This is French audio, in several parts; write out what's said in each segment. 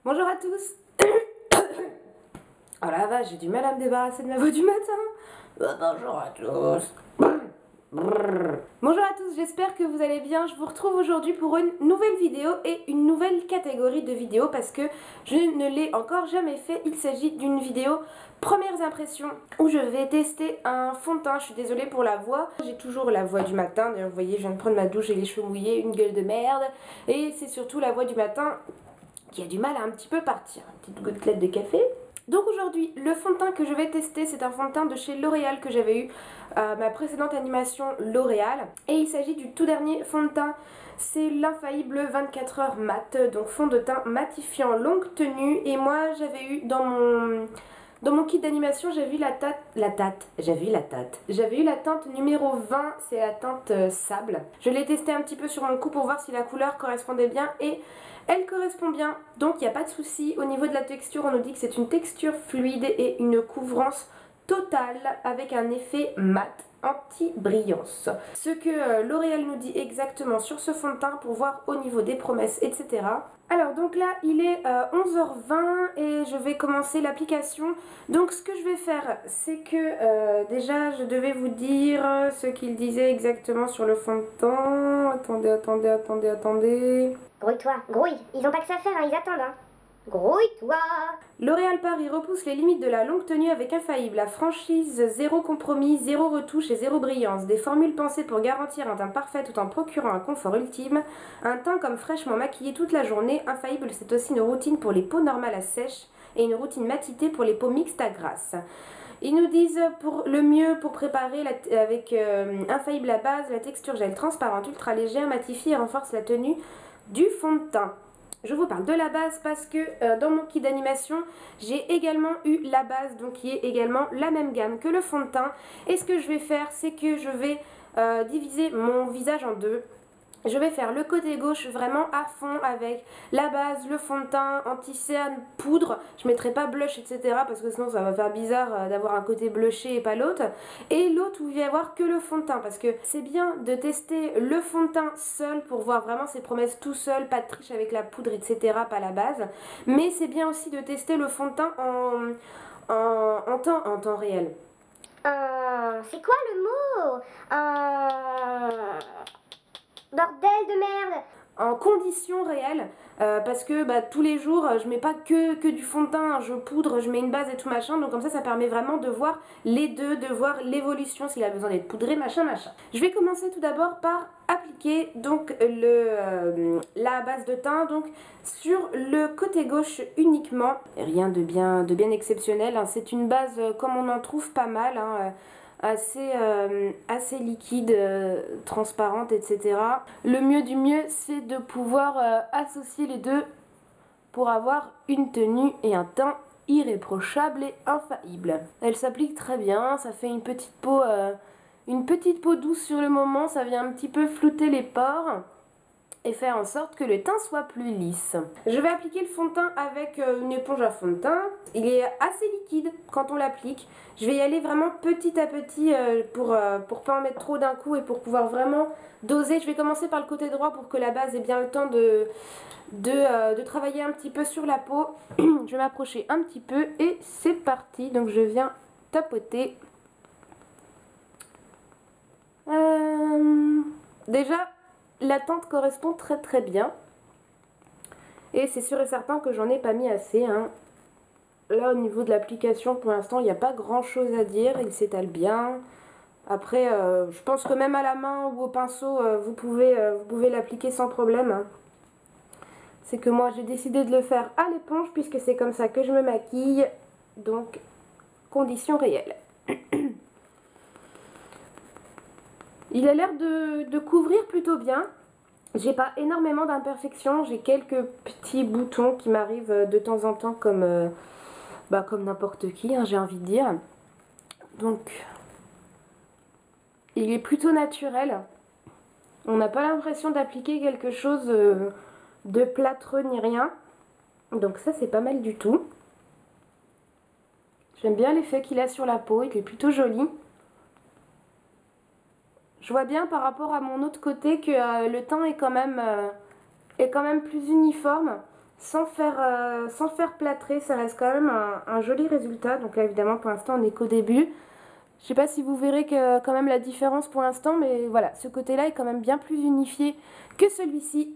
Bonjour à tous. Oh la vache, j'ai du mal à me débarrasser de ma voix du matin. Bonjour à tous. Bonjour à tous, j'espère que vous allez bien. Je vous retrouve aujourd'hui pour une nouvelle vidéo et une nouvelle catégorie de vidéos parce que je ne l'ai encore jamais fait. Il s'agit d'une vidéo premières impressions où je vais tester un fond de teint. Je suis désolée pour la voix, j'ai toujours la voix du matin. D'ailleurs vous voyez, je viens de prendre ma douche, j'ai les cheveux mouillés, une gueule de merde. Et c'est surtout la voix du matin qui a du mal à un petit peu partir. Une petite gouttelette de café. Donc aujourd'hui, le fond de teint que je vais tester, c'est un fond de teint de chez L'Oréal que j'avais eu ma précédente animation L'Oréal. Et il s'agit du tout dernier fond de teint, c'est l'infaillible 24 heures mat, donc fond de teint matifiant longue tenue. Et moi j'avais eu dans mon kit d'animation, j'avais eu J'avais eu la teinte numéro 20, c'est la teinte sable. Je l'ai testé un petit peu sur mon cou pour voir si la couleur correspondait bien et elle correspond bien, donc il n'y a pas de souci. Au niveau de la texture, on nous dit que c'est une texture fluide et une couvrance totale avec un effet mat anti-brillance. Ce que L'Oréal nous dit exactement sur ce fond de teint pour voir au niveau des promesses, etc. Alors donc là il est 11h20 et je vais commencer l'application. Donc ce que je vais faire, c'est que déjà je devais vous dire ce qu'il disait exactement sur le fond de teint. Attendez. Grouille-toi, grouille, ils ont pas que ça à faire, hein, ils attendent, hein. Grouille-toi. L'Oréal Paris repousse les limites de la longue tenue avec Infaillible. La franchise zéro compromis, zéro retouche et zéro brillance. Des formules pensées pour garantir un teint parfait tout en procurant un confort ultime. Un teint comme fraîchement maquillé toute la journée. Infaillible, c'est aussi une routine pour les peaux normales à sèche et une routine matitée pour les peaux mixtes à grasses. Ils nous disent pour le mieux pour préparer avec Infaillible à base, la texture gel transparente ultra légère matifie et renforce la tenue du fond de teint. Je vous parle de la base parce que dans mon kit d'animation, j'ai également eu la base, donc qui est également la même gamme que le fond de teint. Et ce que je vais faire, c'est que je vais diviser mon visage en deux. Je vais faire le côté gauche vraiment à fond avec la base, le fond de teint, anti-cerne, poudre. Je ne mettrai pas blush, etc. parce que sinon ça va faire bizarre d'avoir un côté blushé et pas l'autre. Et l'autre où il va y avoir que le fond de teint parce que c'est bien de tester le fond de teint seul pour voir vraiment ses promesses tout seul, pas de triche avec la poudre, etc. pas la base. Mais c'est bien aussi de tester le fond de teint en temps réel. C'est quoi le mot Bordel de merde. En conditions réelles parce que tous les jours je mets pas que du fond de teint, je poudre, je mets une base et tout machin, donc comme ça permet vraiment de voir les deux, de voir l'évolution s'il a besoin d'être poudré machin. Je vais commencer tout d'abord par appliquer donc la base de teint donc sur le côté gauche uniquement, rien de bien exceptionnel, hein. C'est une base comme on en trouve pas mal, hein, assez liquide, transparente, etc. Le mieux du mieux, c'est de pouvoir associer les deux pour avoir une tenue et un teint irréprochable et infaillible. Elle s'applique très bien, ça fait une petite peau douce sur le moment, ça vient un petit peu flouter les pores et faire en sorte que le teint soit plus lisse. Je vais appliquer le fond de teint avec une éponge à fond de teint. Il est assez liquide quand on l'applique. Je vais y aller vraiment petit à petit pour pas en mettre trop d'un coup et pour pouvoir vraiment doser. Je vais commencer par le côté droit pour que la base ait bien le temps de travailler un petit peu sur la peau. Je vais m'approcher un petit peu et c'est parti. Donc je viens tapoter. Déjà, la teinte correspond très bien. Et c'est sûr et certain que j'en ai pas mis assez, hein. Là au niveau de l'application pour l'instant il n'y a pas grand chose à dire, il s'étale bien. Après je pense que même à la main ou au pinceau vous pouvez l'appliquer sans problème, hein. C'est que moi j'ai décidé de le faire à l'éponge puisque c'est comme ça que je me maquille. Donc conditions réelles. Il a l'air de couvrir plutôt bien. J'ai pas énormément d'imperfections, j'ai quelques petits boutons qui m'arrivent de temps en temps comme n'importe qui, hein, j'ai envie de dire. Donc il est plutôt naturel. On n'a pas l'impression d'appliquer quelque chose de plâtreux ni rien. Donc ça c'est pas mal du tout. J'aime bien l'effet qu'il a sur la peau, il est plutôt joli. Je vois bien par rapport à mon autre côté que le teint est quand même plus uniforme. sans faire plâtrer. Ça reste quand même un joli résultat. Donc là évidemment pour l'instant on n'est qu'au début. Je sais pas si vous verrez quand même la différence pour l'instant, mais voilà, ce côté-là est quand même bien plus unifié que celui-ci.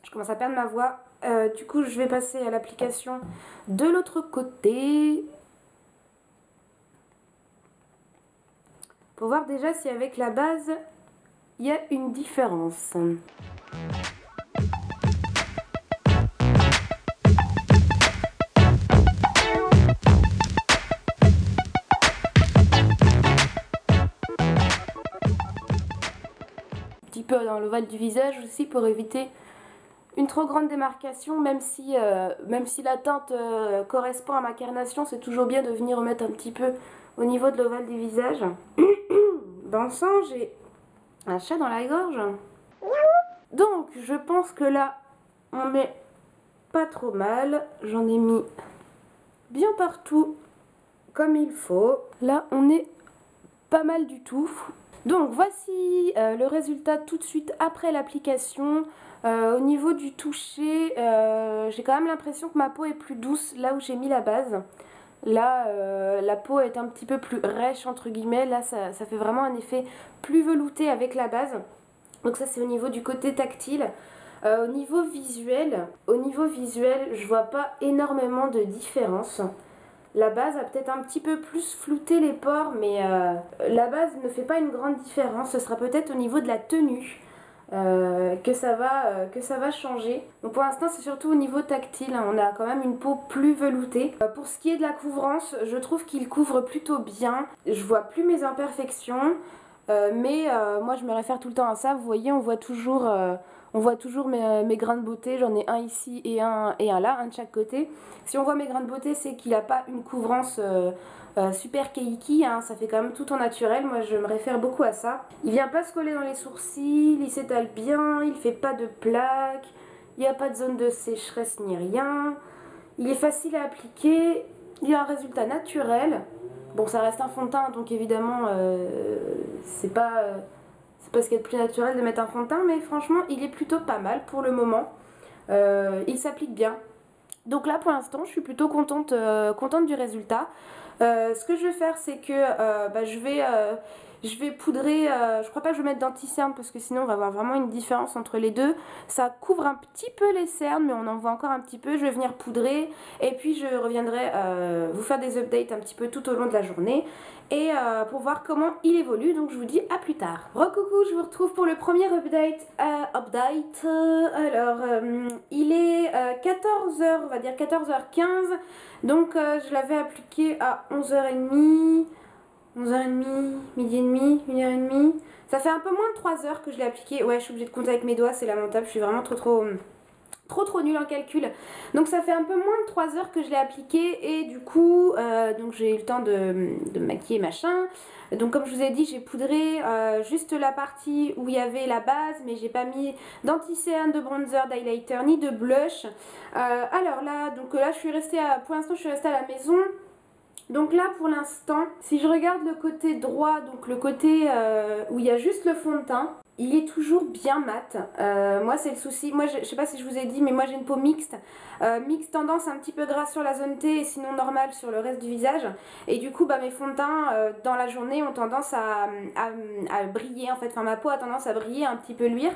Je commence à perdre ma voix. Du coup, je vais passer à l'application de l'autre côté. Pour voir déjà si avec la base, il y a une différence. Petit peu dans l'ovale du visage aussi pour éviter une trop grande démarcation, même si la teinte correspond à ma carnation, c'est toujours bien de venir remettre un petit peu au niveau de l'ovale du visage. Bon sang, j'ai un chat dans la gorge. Donc je pense que là on est pas trop mal. J'en ai mis bien partout comme il faut. Là on est pas mal du tout. Donc voici le résultat tout de suite après l'application. Au niveau du toucher, j'ai quand même l'impression que ma peau est plus douce là où j'ai mis la base. Là, la peau est un petit peu plus rêche entre guillemets. Là, ça fait vraiment un effet plus velouté avec la base. Donc ça, c'est au niveau du côté tactile. Au niveau visuel, je vois pas énormément de différence. La base a peut-être un petit peu plus flouté les pores, mais la base ne fait pas une grande différence. Ce sera peut-être au niveau de la tenue que ça va changer. Donc pour l'instant, c'est surtout au niveau tactile, hein. On a quand même une peau plus veloutée. Pour ce qui est de la couvrance, je trouve qu'il couvre plutôt bien. Je vois plus mes imperfections, mais moi je me réfère tout le temps à ça. Vous voyez, on voit toujours mes grains de beauté. J'en ai un ici et un là, un de chaque côté. Si on voit mes grains de beauté, c'est qu'il n'a pas une couvrance super keiki, hein. Ça fait quand même tout en naturel. Moi je me réfère beaucoup à ça. Il vient pas se coller dans les sourcils, il s'étale bien, il fait pas de plaques, il n'y a pas de zone de sécheresse ni rien. Il est facile à appliquer, il a un résultat naturel. Bon, ça reste un fond de teint, donc évidemment c'est pas ce qu'il y a de plus naturel de mettre un fond de teint, mais franchement il est plutôt pas mal pour le moment. Il s'applique bien. Donc là pour l'instant je suis plutôt contente du résultat. Ce que je vais faire, c'est que je vais poudrer, je crois pas que je vais mettre d'anti-cerne parce que sinon on va avoir vraiment une différence entre les deux. Ça couvre un petit peu les cernes, mais on en voit encore un petit peu. Je vais venir poudrer et puis je reviendrai vous faire des updates un petit peu tout au long de la journée et pour voir comment il évolue. Donc je vous dis à plus tard. Recoucou, je vous retrouve pour le premier update. Il est 14h, on va dire 14h15. Donc je l'avais appliqué à 11h30, midi et demi, 1h30. Ça fait un peu moins de 3 heures que je l'ai appliqué. Ouais, je suis obligée de compter avec mes doigts, c'est lamentable. Je suis vraiment trop nulle en calcul. Donc ça fait un peu moins de 3 heures que je l'ai appliqué et du coup, donc j'ai eu le temps de me maquiller machin. Donc comme je vous ai dit, j'ai poudré juste la partie où il y avait la base, mais j'ai pas mis d'anti-cerne, de bronzer, d'highlighter ni de blush. Alors là, donc là je suis restée pour l'instant je suis restée à la maison. Donc là pour l'instant, si je regarde le côté droit, donc le côté où il y a juste le fond de teint, il est toujours bien mat. Moi c'est le souci, moi je sais pas si je vous ai dit, mais moi j'ai une peau mixte. Mixte tendance un petit peu grasse sur la zone T et sinon normale sur le reste du visage. Et du coup mes fonds de teint dans la journée ont tendance à briller en fait. Enfin ma peau a tendance à briller, un petit peu luire.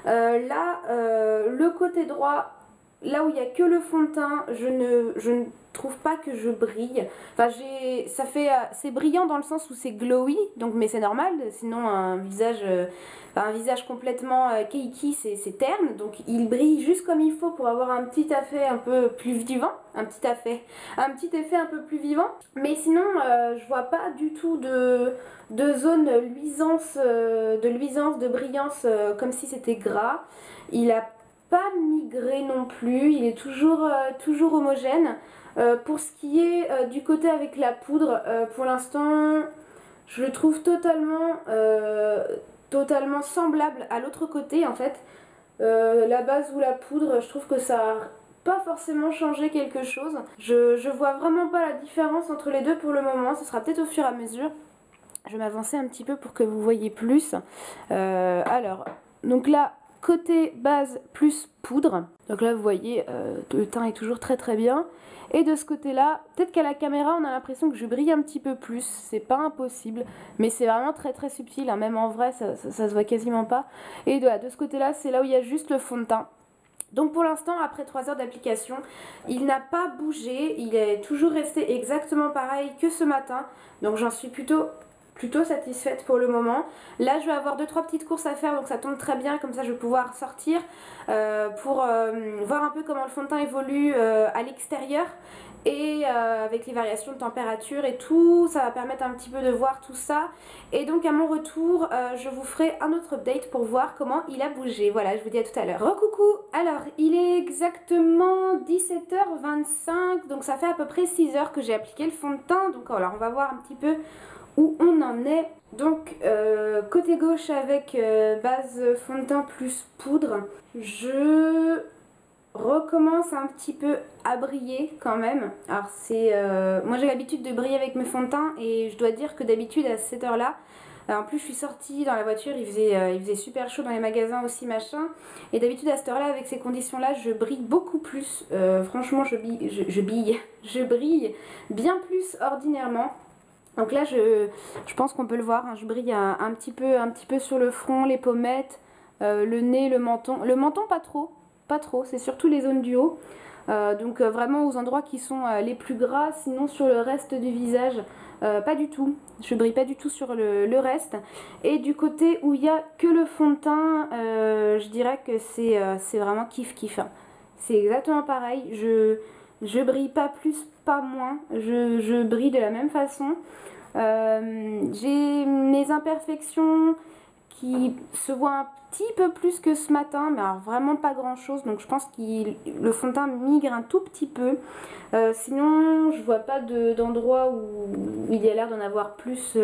Le côté droit, là où il n'y a que le fond de teint, je ne trouve pas que je brille. Enfin c'est brillant dans le sens où c'est glowy, donc mais c'est normal, sinon un visage complètement keiki c'est terne, donc il brille juste comme il faut pour avoir un petit effet un peu plus vivant, un petit effet un peu plus vivant, mais sinon je vois pas du tout de zone luisance, de brillance comme si c'était gras. Il a pas migré non plus, il est toujours homogène. Pour ce qui est du côté avec la poudre, pour l'instant je le trouve totalement semblable à l'autre côté en fait. La base ou la poudre, je trouve que ça a pas forcément changé quelque chose. Je vois vraiment pas la différence entre les deux pour le moment, ce sera peut-être au fur et à mesure. Je vais m'avancer un petit peu pour que vous voyez plus. Alors, donc là côté base plus poudre. Donc là vous voyez le teint est toujours très très bien. Et de ce côté là, peut-être qu'à la caméra on a l'impression que je brille un petit peu plus, c'est pas impossible, mais c'est vraiment très très subtil, hein. Même en vrai ça se voit quasiment pas. Et de ce côté là c'est là où il y a juste le fond de teint. Donc pour l'instant, après 3 heures d'application, il n'a pas bougé, il est toujours resté exactement pareil que ce matin. Donc j'en suis plutôt satisfaite pour le moment. Là je vais avoir 2-3 petites courses à faire, donc ça tombe très bien, comme ça je vais pouvoir sortir pour voir un peu comment le fond de teint évolue à l'extérieur. Et avec les variations de température et tout, ça va permettre un petit peu de voir tout ça. Et donc à mon retour, je vous ferai un autre update pour voir comment il a bougé. Voilà, je vous dis à tout à l'heure. Recoucou. Alors, il est exactement 17h25, donc ça fait à peu près 6 heures que j'ai appliqué le fond de teint. Donc alors, on va voir un petit peu où on en est. Donc, côté gauche avec base fond de teint plus poudre, je recommence un petit peu à briller quand même. Alors c'est moi j'ai l'habitude de briller avec mes fonds de teint et je dois dire que d'habitude à cette heure là, en plus je suis sortie dans la voiture, il faisait super chaud dans les magasins aussi machin, et d'habitude à cette heure là avec ces conditions là je brille beaucoup plus. Franchement je brille bien plus ordinairement. Donc là je pense qu'on peut le voir, hein, je brille un petit peu sur le front, les pommettes, le nez, le menton pas trop. Pas trop, c'est surtout les zones du haut, donc vraiment aux endroits qui sont les plus gras, sinon sur le reste du visage pas du tout, je brille pas du tout sur le reste. Et du côté où il n'y a que le fond de teint, je dirais que c'est vraiment kiff kiff, hein. C'est exactement pareil, je brille pas plus, pas moins, je brille de la même façon. J'ai mes imperfections qui se voient un petit peu plus que ce matin, mais alors vraiment pas grand chose, donc je pense que le fond de teint migre un tout petit peu. Sinon je vois pas d'endroit où il y a l'air d'en avoir plus,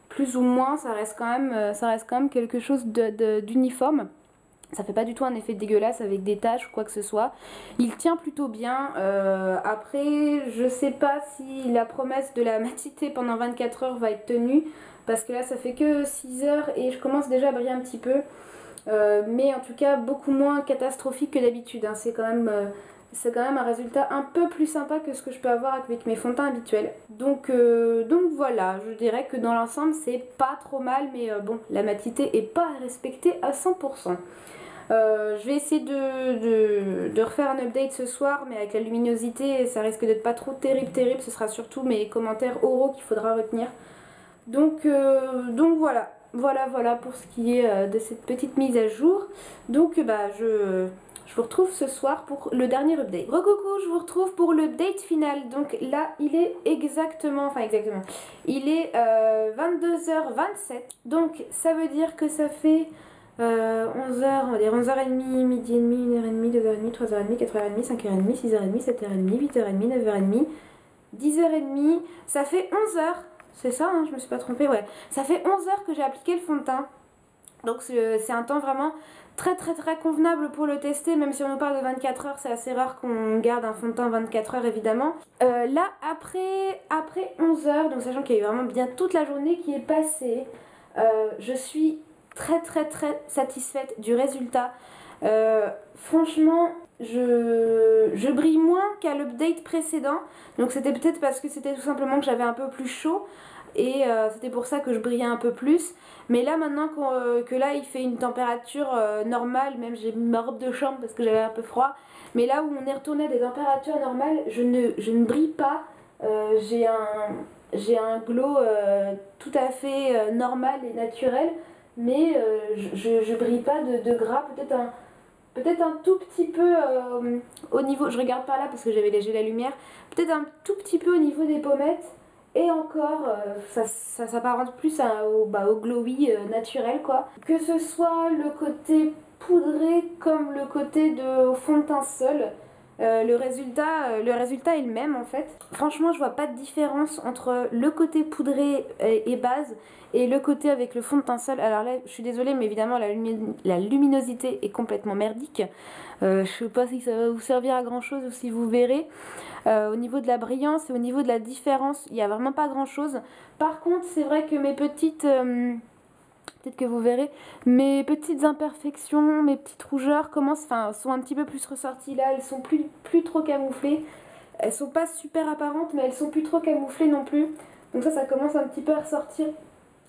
plus ou moins, ça reste quand même quelque chose d'uniforme. Ça fait pas du tout un effet dégueulasse avec des taches ou quoi que ce soit. Il tient plutôt bien. Après, je sais pas si la promesse de la matité pendant 24 heures va être tenue. Parce que là, ça fait que 6 heures et je commence déjà à briller un petit peu. Mais en tout cas, beaucoup moins catastrophique que d'habitude, hein. C'est quand même un résultat un peu plus sympa que ce que je peux avoir avec mes fonds de teint habituels. Donc voilà, je dirais que dans l'ensemble, c'est pas trop mal. Mais bon, la matité est pas respectée à 100%. Je vais essayer de refaire un update ce soir, mais avec la luminosité, ça risque d'être pas trop terrible. Ce sera surtout mes commentaires oraux qu'il faudra retenir. Donc voilà pour ce qui est de cette petite mise à jour. Donc je vous retrouve ce soir pour le dernier update. Recoucou, je vous retrouve pour l'update final. Donc là, il est il est 22h27. Donc ça veut dire que ça fait 11h, on va dire 11h30, midi et demi, 1h30, 2h30, 3h30, 4h30, 5h30, 6h30, 7h30, 8h30, 9h30, 10h30, ça fait 11h. C'est ça, hein, je me suis pas trompée, ouais. Ça fait 11 heures que j'ai appliqué le fond de teint. Donc c'est un temps vraiment très convenable pour le tester, même si on nous parle de 24 heures, c'est assez rare qu'on garde un fond de teint 24 heures évidemment. Là, après 11 heures, donc sachant qu'il y a eu vraiment bien toute la journée qui est passée, je suis très satisfaite du résultat. Franchement, je brille moins qu'à l'update précédent, donc c'était peut-être parce que c'était tout simplement que j'avais un peu plus chaud et c'était pour ça que je brillais un peu plus. Mais là maintenant que là il fait une température normale, même j'ai mis ma robe de chambre parce que j'avais un peu froid, mais là où on est retourné à des températures normales, je ne brille pas. J'ai un glow tout à fait normal et naturel, mais je brille pas de gras, peut-être un tout petit peu au niveau, je regarde par là parce que j'avais léger la lumière, peut-être un tout petit peu au niveau des pommettes, et encore ça s'apparente plus au glowy naturel quoi. Que ce soit le côté poudré comme le côté de fond de teint seul, le résultat est le même en fait. Franchement je vois pas de différence entre le côté poudré et base et le côté avec le fond de teint seul. Alors là je suis désolée mais évidemment la luminosité est complètement merdique. Je sais pas si ça va vous servir à grand chose ou si vous verrez. Au niveau de la brillance et au niveau de la différence il n'y a vraiment pas grand chose. Par contre c'est vrai que mes petites peut-être que vous verrez, mes petites imperfections, mes petites rougeurs sont un petit peu plus ressorties là, elles sont plus trop camouflées. Elles sont pas super apparentes, mais elles sont plus trop camouflées non plus. Donc ça commence un petit peu à ressortir.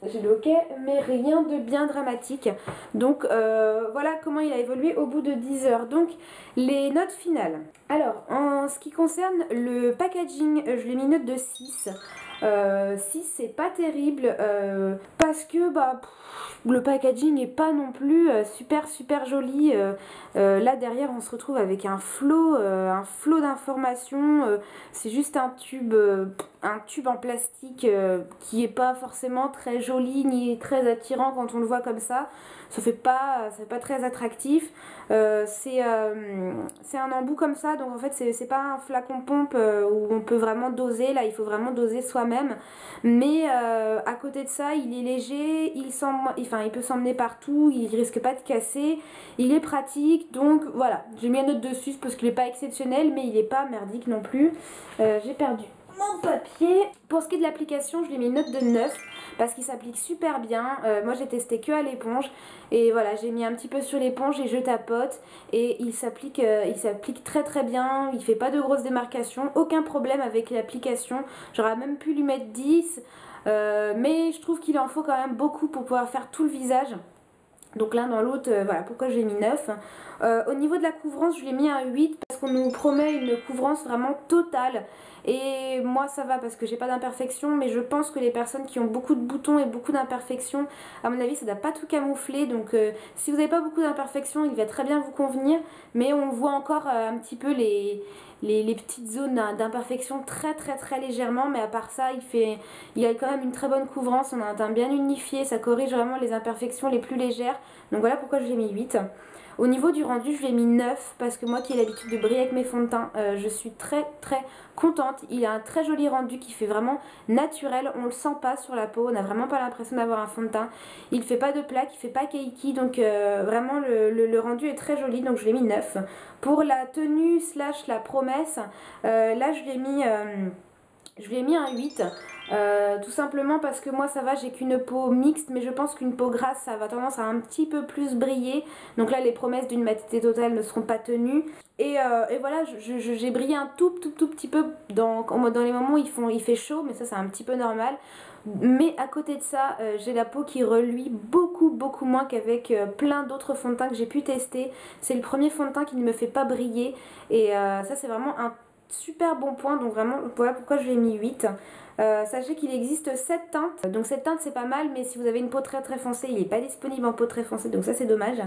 J'ai le ok, mais rien de bien dramatique. Donc voilà comment il a évolué au bout de 10 heures. Donc les notes finales. Alors en ce qui concerne le packaging, je lui ai mis une note de 6. 6 c'est pas terrible parce que le packaging est pas non plus super joli. Là derrière on se retrouve avec un flot d'informations. C'est juste un tube en plastique qui est pas forcément très joli ni très attirant quand on le voit comme ça. Ça fait pas très attractif. C'est un embout comme ça, donc en fait c'est pas un flacon pompe où on peut vraiment doser. Là il faut vraiment doser soi-même, mais à côté de ça il est léger, il peut s'emmener partout, il risque pas de casser, il est pratique. Donc voilà, j'ai mis une note de 6 parce qu'il est pas exceptionnel, mais il est pas merdique non plus. J'ai perdu mon papier. Pour ce qui est de l'application, je lui ai mis une note de 9 parce qu'il s'applique super bien. Moi j'ai testé que à l'éponge et voilà, j'ai mis un petit peu sur l'éponge et je tapote et il s'applique très bien. Il fait pas de grosses démarcations, aucun problème avec l'application. J'aurais même pu lui mettre 10 mais je trouve qu'il en faut quand même beaucoup pour pouvoir faire tout le visage. Donc l'un dans l'autre, voilà pourquoi j'ai mis 9. Au niveau de la couvrance, je lui ai mis un 8 parce qu'on nous promet une couvrance vraiment totale. Et moi ça va parce que j'ai pas d'imperfections, mais je pense que les personnes qui ont beaucoup de boutons et beaucoup d'imperfections, à mon avis ça doit pas tout camoufler. Donc si vous n'avez pas beaucoup d'imperfections, il va très bien vous convenir. Mais on voit encore un petit peu les petites zones d'imperfection très légèrement, mais à part ça il a quand même une très bonne couvrance, on a un teint bien unifié, ça corrige vraiment les imperfections les plus légères. Donc voilà pourquoi je l'ai mis 8. Au niveau du rendu, je l'ai mis 9 parce que moi qui ai l'habitude de briller avec mes fonds de teint, je suis très contente. Il a un très joli rendu qui fait vraiment naturel, on le sent pas sur la peau, on n'a vraiment pas l'impression d'avoir un fond de teint. Il fait pas de plaques, il fait pas cakey, donc vraiment le rendu est très joli, donc je l'ai mis 9. Pour la tenue slash la promesse, là je lui ai mis un 8. Tout simplement parce que moi ça va, j'ai qu'une peau mixte, mais je pense qu'une peau grasse ça va tendance à un petit peu plus briller. Donc là les promesses d'une matité totale ne seront pas tenues. Et voilà, j'ai brillé un tout petit peu dans les moments où il fait chaud, mais ça c'est un petit peu normal. Mais à côté de ça, j'ai la peau qui reluit beaucoup moins qu'avec plein d'autres fonds de teint que j'ai pu tester. C'est le premier fond de teint qui ne me fait pas briller. Et ça c'est vraiment un super bon point, donc vraiment voilà pourquoi je l'ai mis 8. Sachez qu'il existe 7 teintes, donc cette teinte c'est pas mal, mais si vous avez une peau très foncée, il n'est pas disponible en peau très foncée, donc ça c'est dommage.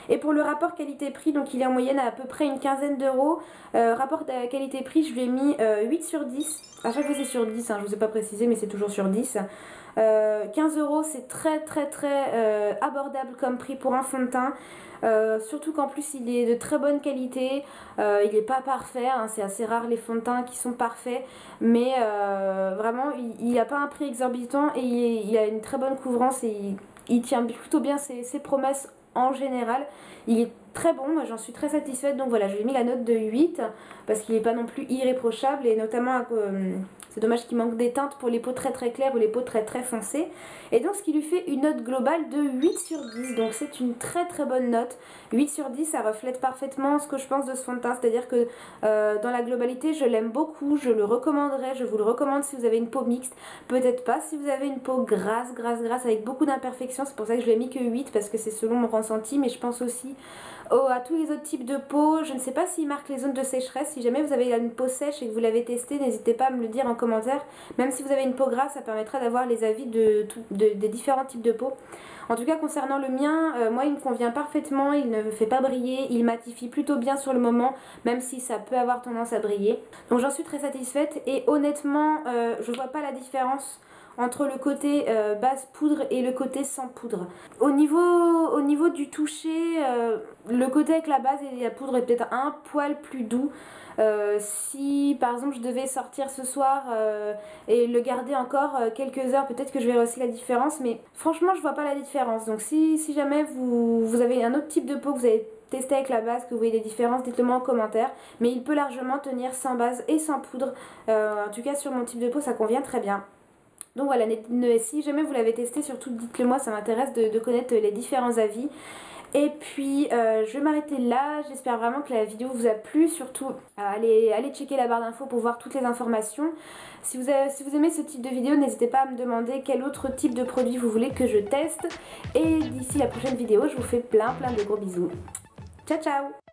Et pour le rapport qualité-prix, donc il est en moyenne à peu près une quinzaine d'euros. Rapport qualité-prix, je lui ai mis 8 sur 10. À chaque fois c'est sur 10, hein, je vous ai pas précisé, mais c'est toujours sur 10. 15 euros, c'est très abordable comme prix pour un fond de teint. Surtout qu'en plus il est de très bonne qualité, il n'est pas parfait, hein, c'est assez rare les fonds de teint qui sont parfaits, mais vraiment il n'a pas un prix exorbitant et il a une très bonne couvrance et il tient plutôt bien ses promesses en général. Il est très bon, moi j'en suis très satisfaite, donc voilà, je lui ai mis la note de 8 parce qu'il n'est pas non plus irréprochable et notamment c'est dommage qu'il manque des teintes pour les peaux très claires ou les peaux très foncées. Et donc ce qui lui fait une note globale de 8 sur 10. Donc c'est une très bonne note. 8 sur 10, ça reflète parfaitement ce que je pense de ce fond de teint. C'est-à-dire que dans la globalité, je l'aime beaucoup, je le recommanderais, je vous le recommande si vous avez une peau mixte. Peut-être pas si vous avez une peau grasse avec beaucoup d'imperfections. C'est pour ça que je l'ai mis que 8 parce que c'est selon mon ressenti. Mais je pense aussi à tous les autres types de peau. Je ne sais pas s'il marque les zones de sécheresse. Si jamais vous avez une peau sèche et que vous l'avez testé, n'hésitez pas à me le dire en commentaire. Même si vous avez une peau grasse, ça permettra d'avoir les avis des différents types de peau. En tout cas concernant le mien, moi il me convient parfaitement, il ne me fait pas briller, il matifie plutôt bien sur le moment, même si ça peut avoir tendance à briller. Donc j'en suis très satisfaite et honnêtement je vois pas la différence entre le côté base poudre et le côté sans poudre. Au niveau du toucher, le côté avec la base et la poudre est peut-être un poil plus doux. Si par exemple je devais sortir ce soir et le garder encore quelques heures, peut-être que je verrais aussi la différence, mais franchement je vois pas la différence. Donc si jamais vous avez un autre type de peau que vous avez testé avec la base, que vous voyez des différences, dites-le moi en commentaire, mais il peut largement tenir sans base et sans poudre. En tout cas sur mon type de peau ça convient très bien. Donc voilà, si jamais vous l'avez testé, surtout dites-le moi, ça m'intéresse de connaître les différents avis. Et puis je vais m'arrêter là, j'espère vraiment que la vidéo vous a plu, surtout allez checker la barre d'infos pour voir toutes les informations. Si vous aimez ce type de vidéo, n'hésitez pas à me demander quel autre type de produit vous voulez que je teste. Et d'ici la prochaine vidéo, je vous fais plein de gros bisous. Ciao ciao!